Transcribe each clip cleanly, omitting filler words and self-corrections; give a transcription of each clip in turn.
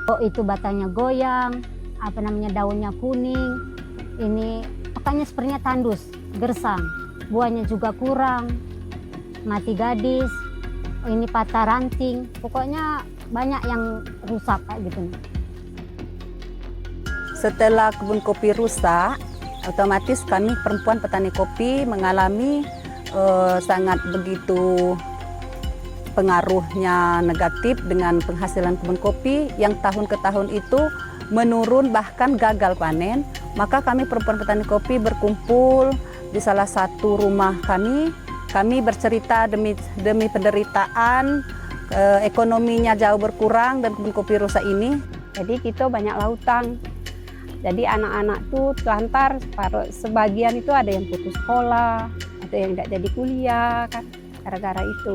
Oh, itu batangnya goyang, daunnya kuning. Ini pokoknya sepertinya tandus, gersang. Buahnya juga kurang, mati gadis. Ini patah ranting. Pokoknya banyak yang rusak kayak gitu. Setelah kebun kopi rusak, otomatis kami perempuan petani kopi mengalami sangat begitu pengaruhnya negatif dengan penghasilan kebun kopi yang tahun ke tahun itu menurun bahkan gagal panen. Maka kami perempuan petani kopi berkumpul di salah satu rumah kami bercerita demi penderitaan, ekonominya jauh berkurang dan kebun kopi rusak ini. Jadi kita banyak lautan. Jadi anak-anak tuh telantar, sebagian itu ada yang putus sekolah, ada yang tidak jadi kuliah kan gara-gara itu.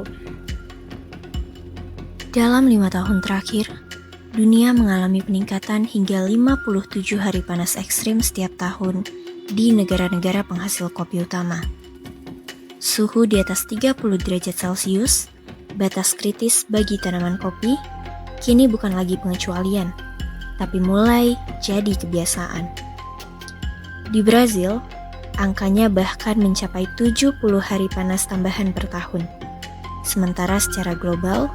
Dalam 5 tahun terakhir, dunia mengalami peningkatan hingga 57 hari panas ekstrim setiap tahun di negara-negara penghasil kopi utama. Suhu di atas 30 derajat Celcius, batas kritis bagi tanaman kopi, kini bukan lagi pengecualian, tapi mulai jadi kebiasaan. Di Brazil, angkanya bahkan mencapai 70 hari panas tambahan per tahun. Sementara secara global,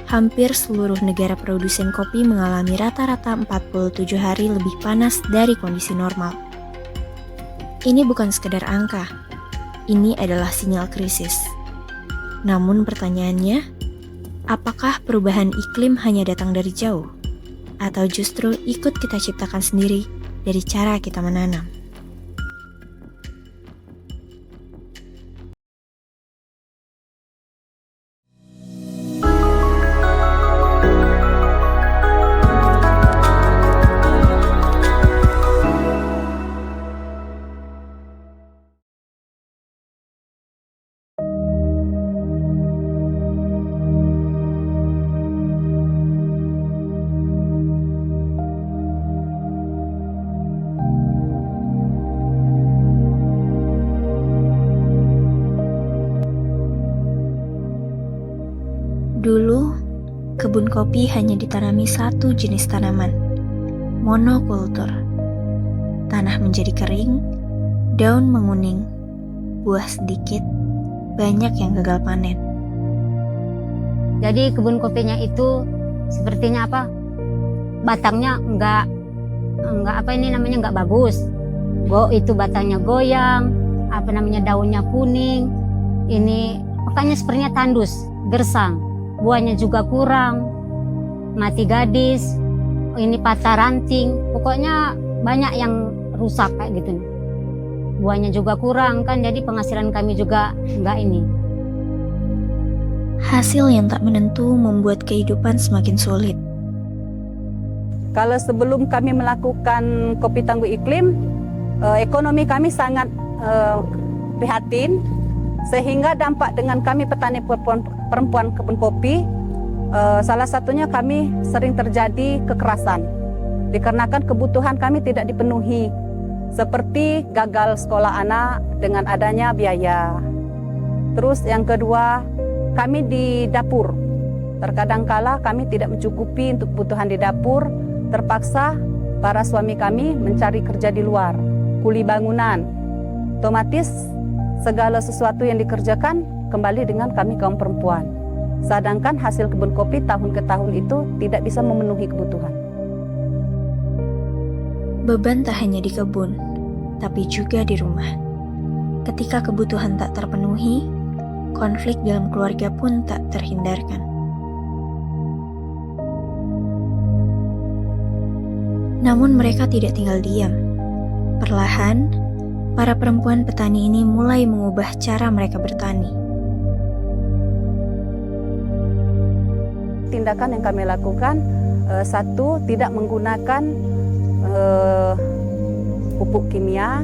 hampir seluruh negara produsen kopi mengalami rata-rata 47 hari lebih panas dari kondisi normal. Ini bukan sekedar angka, ini adalah sinyal krisis. Namun pertanyaannya, apakah perubahan iklim hanya datang dari jauh? Atau justru ikut kita ciptakan sendiri dari cara kita menanam? Dulu, kebun kopi hanya ditanami satu jenis tanaman, monokultur. Tanah menjadi kering, daun menguning, buah sedikit, banyak yang gagal panen. Jadi kebun kopinya itu sepertinya batangnya enggak bagus. Itu batangnya goyang, daunnya kuning. Ini pokoknya sepertinya tandus, gersang. Buahnya juga kurang, mati gadis, ini patah ranting, pokoknya banyak yang rusak kayak gitu. Buahnya juga kurang kan, jadi penghasilan kami juga enggak ini. Hasil yang tak menentu membuat kehidupan semakin sulit. Kalau sebelum kami melakukan kopi tangguh iklim, ekonomi kami sangat prihatin, sehingga dampak dengan kami petani perempuan kebun kopi, salah satunya kami sering terjadi kekerasan, dikarenakan kebutuhan kami tidak dipenuhi, seperti gagal sekolah anak dengan adanya biaya. Terus yang kedua, kami di dapur, terkadang kala kami tidak mencukupi untuk kebutuhan di dapur, terpaksa para suami kami mencari kerja di luar, kuli bangunan. Otomatis segala sesuatu yang dikerjakan kembali dengan kami kaum perempuan. Sedangkan hasil kebun kopi tahun ke tahun itu tidak bisa memenuhi kebutuhan. Beban tak hanya di kebun, tapi juga di rumah. Ketika kebutuhan tak terpenuhi, konflik dalam keluarga pun tak terhindarkan. Namun mereka tidak tinggal diam. Perlahan, para perempuan petani ini mulai mengubah cara mereka bertani. Tindakan yang kami lakukan, satu, tidak menggunakan pupuk kimia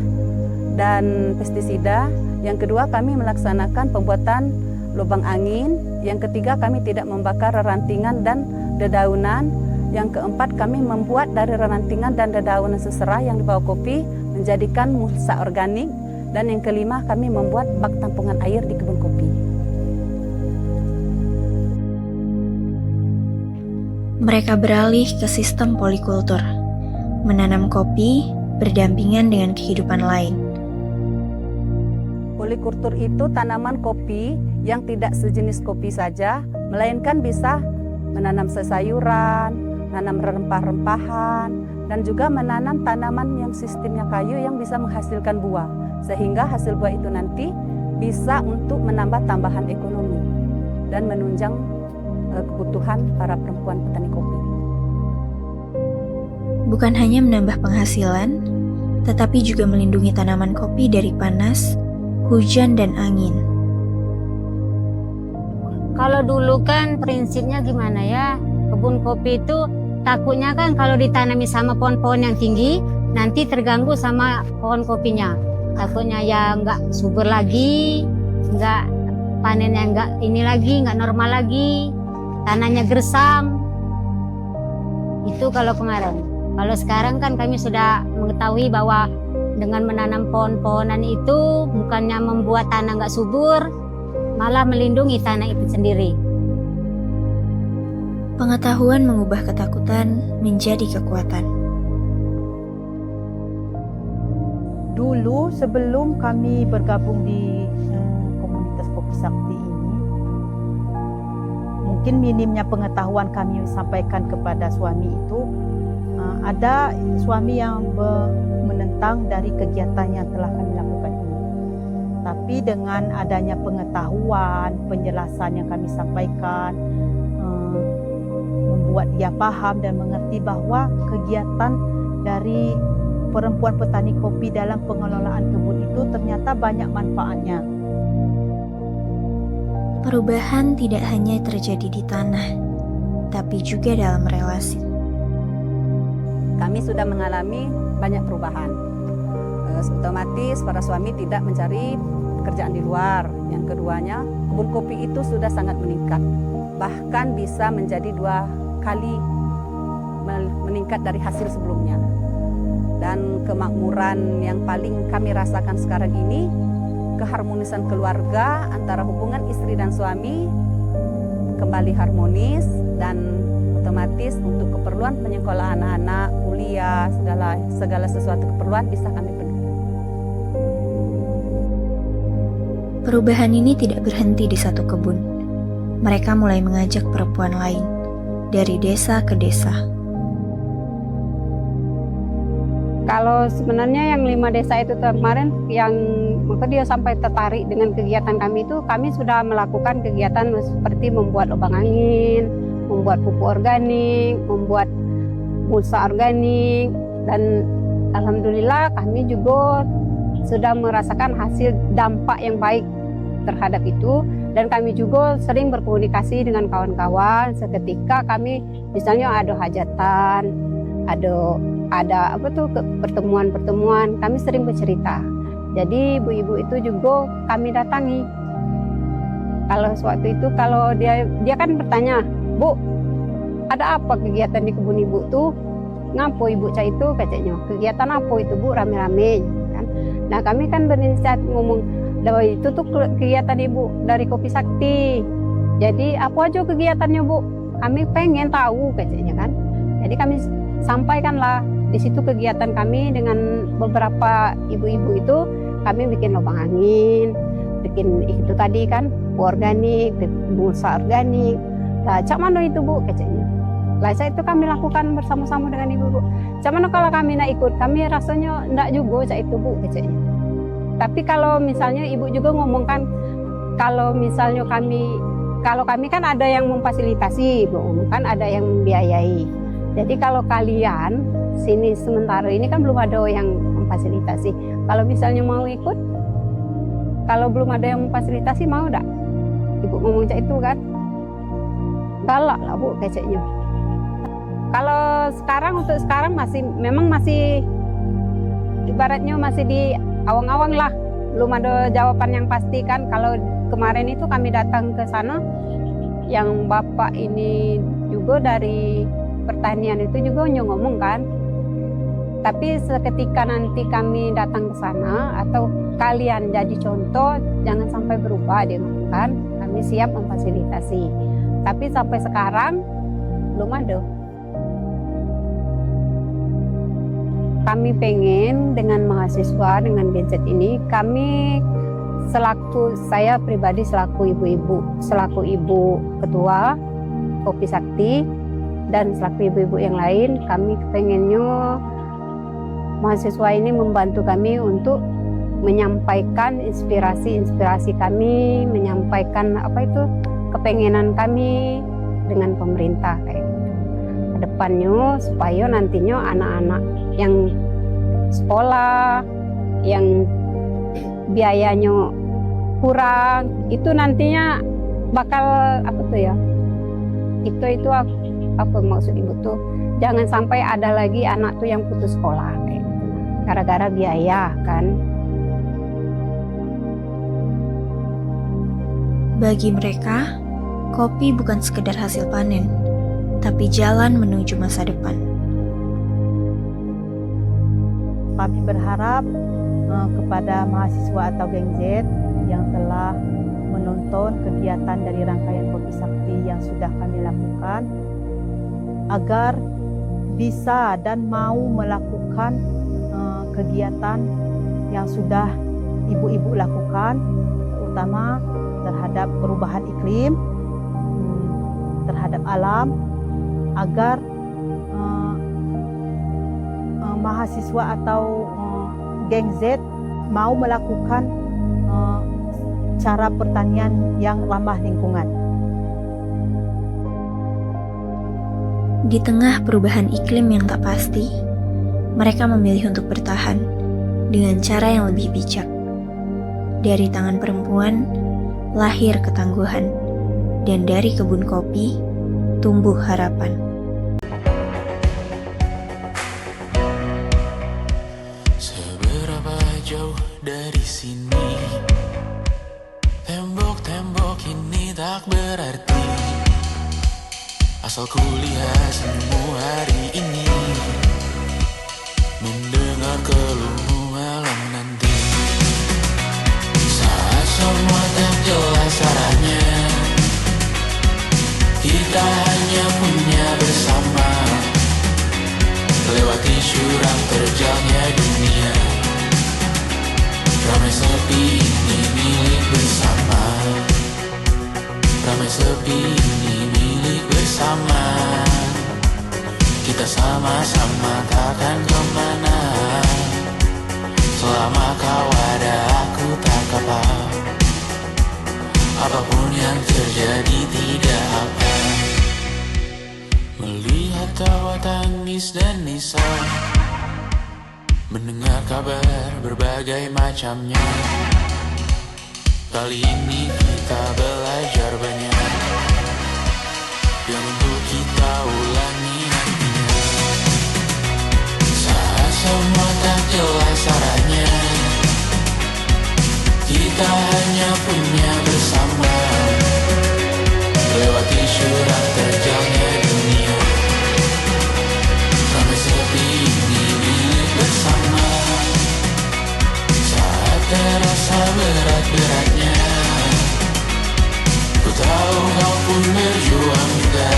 dan pestisida. Yang kedua, kami melaksanakan pembuatan lubang angin. Yang ketiga, kami tidak membakar rerantingan dan dedaunan. Yang keempat, kami membuat dari rerantingan dan dedaunan seserah yang dibawa kopi menjadikan mulsa organik. Dan yang kelima, kami membuat bak tampungan air di kebun kopi. Mereka beralih ke sistem polikultur, menanam kopi berdampingan dengan kehidupan lain. Polikultur itu tanaman kopi yang tidak sejenis kopi saja, melainkan bisa menanam sayuran, menanam rempah-rempahan, dan juga menanam tanaman yang sistemnya kayu yang bisa menghasilkan buah. Sehingga hasil buah itu nanti bisa untuk menambah tambahan ekonomi dan menunjang kebutuhan para perempuan petani kopi. Bukan hanya menambah penghasilan, tetapi juga melindungi tanaman kopi dari panas, hujan, dan angin. Kalau dulu kan prinsipnya gimana ya, kebun kopi itu takutnya kan kalau ditanami sama pohon-pohon yang tinggi, nanti terganggu sama pohon kopinya. Takutnya ya nggak subur lagi, nggak panennya nggak normal lagi, tanahnya gersang. Itu kalau kemarin. Kalau sekarang kan kami sudah mengetahui bahwa dengan menanam pohon-pohonan itu bukannya membuat tanah nggak subur, malah melindungi tanah itu sendiri. Pengetahuan mengubah ketakutan menjadi kekuatan. Dulu sebelum kami bergabung di komunitas Kopi Sakti ini, mungkin minimnya pengetahuan kami sampaikan kepada suami itu, ada suami yang menentang dari kegiatan yang telah kami lakukan ini. Tapi dengan adanya pengetahuan, penjelasan yang kami sampaikan, membuat dia paham dan mengerti bahwa kegiatan dari perempuan petani kopi dalam pengelolaan kebun itu ternyata banyak manfaatnya. Perubahan tidak hanya terjadi di tanah, tapi juga dalam relasi. Kami sudah mengalami banyak perubahan. Otomatis para suami tidak mencari pekerjaan di luar. Yang keduanya, kebun kopi itu sudah sangat meningkat. Bahkan bisa menjadi 2 kali meningkat dari hasil sebelumnya. Dan kemakmuran yang paling kami rasakan sekarang ini, keharmonisan keluarga antara hubungan istri dan suami kembali harmonis, dan otomatis untuk keperluan penyekolah anak-anak, kuliah, segala sesuatu keperluan bisa kami penuhi. Perubahan ini tidak berhenti di satu kebun. Mereka mulai mengajak perempuan lain dari desa ke desa. Kalau sebenarnya yang 5 desa itu kemarin yang dia sampai tertarik dengan kegiatan kami itu, kami sudah melakukan kegiatan seperti membuat lubang angin, membuat pupuk organik, membuat mulsa organik, dan alhamdulillah kami juga sudah merasakan hasil dampak yang baik terhadap itu. Dan kami juga sering berkomunikasi dengan kawan-kawan seketika kami misalnya ada hajatan, ada pertemuan-pertemuan, kami sering bercerita. Jadi ibu-ibu itu juga kami datangi. Kalau sewaktu itu kalau dia kan bertanya, "Bu, ada apa kegiatan di kebun ibu tuh? Ngapo ibu cah itu?" katanya. "Kegiatan apa itu, Bu? Rame-rame." Kan? Nah, kami kan berinisiatif ngomong, "Lah itu tuh kegiatan ibu dari Kopi Sakti. Jadi apa aja kegiatannya, Bu? Kami pengen tahu," katanya kan. Jadi kami sampaikanlah di situ kegiatan kami dengan beberapa ibu-ibu itu. Kami bikin lubang angin, bikin itu tadi kan organik, mulsa organik. Lah, cak mana itu, Bu, katanya. Lah, itu kami lakukan bersama-sama dengan ibu-ibu. Cak mana kalau kami nak ikut, kami rasanya enggak juga cak itu, Bu, katanya. Tapi kalau misalnya ibu juga ngomongkan, kalau misalnya kami kan ada yang memfasilitasi, Bu, kan ada yang membiayai. Jadi kalau kalian sini sementara ini kan belum ada yang memfasilitasi. Kalau misalnya mau ikut, kalau belum ada yang memfasilitasi, mau enggak? Ibu ngomong cak itu kan. Galak lah, Bu, kayaknya. Kalau sekarang, untuk sekarang memang masih ibaratnya masih di awang-awang lah. Belum ada jawaban yang pasti kan. Kalau kemarin itu kami datang ke sana, yang bapak ini juga dari pertanian itu juga ngomong kan. Tapi seketika nanti kami datang ke sana atau kalian jadi contoh, jangan sampai berubah, dia ngomong kan. Kami siap memfasilitasi. Tapi sampai sekarang belum ada. kami pengen dengan mahasiswa, dengan Gen Z ini, kami saya pribadi selaku ibu-ibu, selaku ibu ketua Kopi Sakti, dan selaku ibu-ibu yang lain, kami pengennya mahasiswa ini membantu kami untuk menyampaikan inspirasi kami, menyampaikan kepengenan kami dengan pemerintah kayak gitu. Kedepannya supaya nantinya anak-anak yang sekolah, yang biayanya kurang, itu nantinya bakal itu apa maksud ibu tuh, jangan sampai ada lagi anak tuh yang putus sekolah kayak gitu, gara-gara biaya kan. Bagi mereka, kopi bukan sekedar hasil panen, tapi jalan menuju masa depan. Kami berharap kepada mahasiswa atau Gen Z yang telah menonton kegiatan dari rangkaian Kopi Sakti yang sudah kami lakukan, agar bisa dan mau melakukan kegiatan yang sudah ibu-ibu lakukan, terutama terhadap perubahan iklim, terhadap alam, agar mahasiswa atau Gen Z mau melakukan cara pertanian yang ramah lingkungan. Di tengah perubahan iklim yang tak pasti, mereka memilih untuk bertahan dengan cara yang lebih bijak. Dari tangan perempuan, lahir ketangguhan, dan dari kebun kopi, tumbuh harapan. Seberapa jauh dari sini, tembok-tembok ini tak berarti, asal kulihat senyummu hari ini, mendengar keluhmu malam nanti. Saat semua tak jelas arahnya, kita hanya punya bersama, lewati jurang terjalnya dunia. Ramai sepi ini milik bersama, ramai sepi ini milik bersama. Kita sama-sama takkan kemana, selama kau ada aku tak apa. Apapun yang terjadi tidak apa. Melihat tawa tangis dan nisa, mendengar kabar berbagai macamnya. Kali ini kita belajar banyak, yang untuk kita ulangi nantinya. Saat semua tak jelas arahnya, kita hanya punya bersama, lewati jurang terjalnya dunia. Ramai sepi ini milik bersama, saat terasa berat-beratnya, ku tahu kau pun berjuang juga.